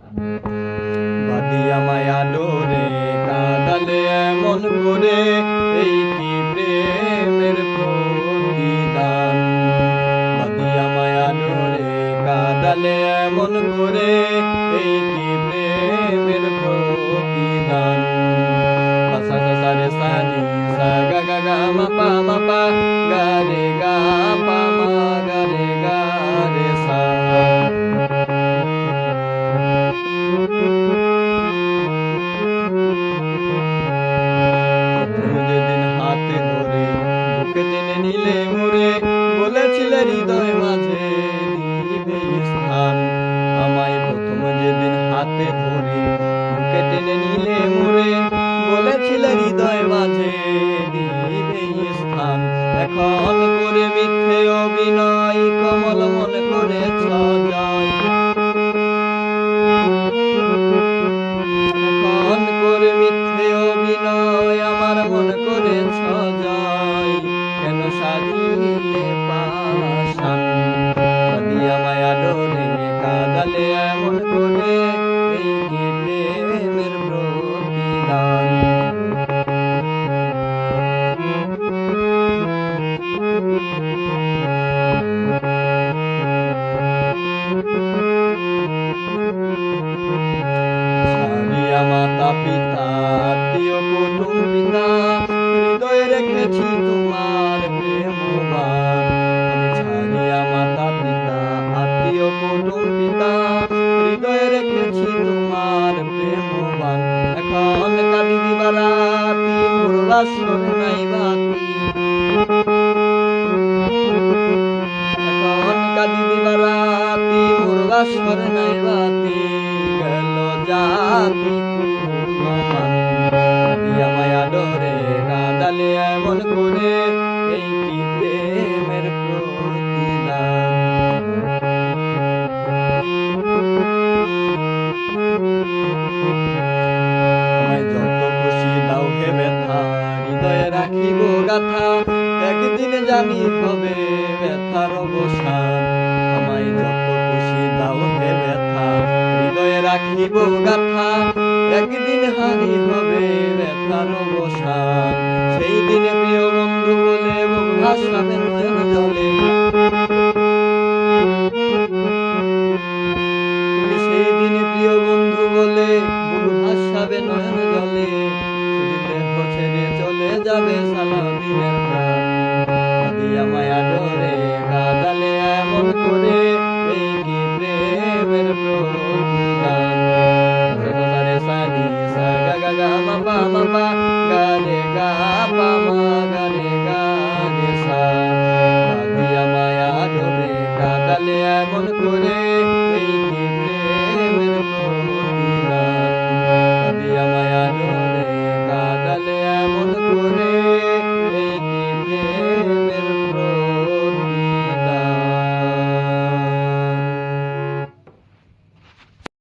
বাঁধিয়া মায়া ডোরে কাঁদালে এমন করে, এই কি প্রেমের প্রতিদান। বাঁধিয়া মায়া ডোরে কাঁদালে এমন করে, এই কি প্রেমের প্রতিদান। সা সা সা রে সা নি সা গা গা গা মা পা গা রে গা পা মা গা রে গা রে সা। যেদিন হাতে ধরে বুকে টেনে নিলে মোরে, বলেছিলে হৃদয় মাঝে দিবে স্থান। আমায় প্রথম যেদিন হাতে ধরে বুকে টেনে নিলে মোরে, বলেছিলে হৃদয় মাঝে দিবে স্থান। এখন করে মিথ্যে অভিনয় কমল মন করেছ জয়। এখন করে মিথ্যে অভিনয় আমার মন করেছ জয়। কেন সাজিলে পাষাণ। বাঁধিয়া মায়া ডোরে কাঁদালে এমন করে, এই কি প্রেমের প্রতিদান। ছাড়িয়া মাতা পিতা আত্মীয় কুটুম্বিতা, হৃদয়ে রেখেছি তোমার প্রেমবান। আমি ছাড়িয়া মাতা পিতা আত্মীয় কুটুম্বিতা, হৃদয়ে রেখেছি তোমার প্রেমবান। এখন কাঁদি দিবারাতি মোর বাসর নাই বাতি। এখন কাঁদি দিবারাতি মোর বাসর নাই বাতি। গেল জাতি কুলমান। বাঁধিয়া মায়া ডোরে কাঁদালে এমন করে, এই কি প্রেমের প্রতিদান। আমায় যত খুশি দাও হে ব্যথা, হৃদয়ে রাখিব গাথা। একদিন জানি হবে ব্যথার অবসান। আমায় যত খুশি দাও হে ব্যথা, হৃদয়ে রাখিব গাথা। একদিন হানি হবে ব্যথার অবসান। সেই দিনে প্রিয় বন্ধু বলে মুখ ভাসাবেন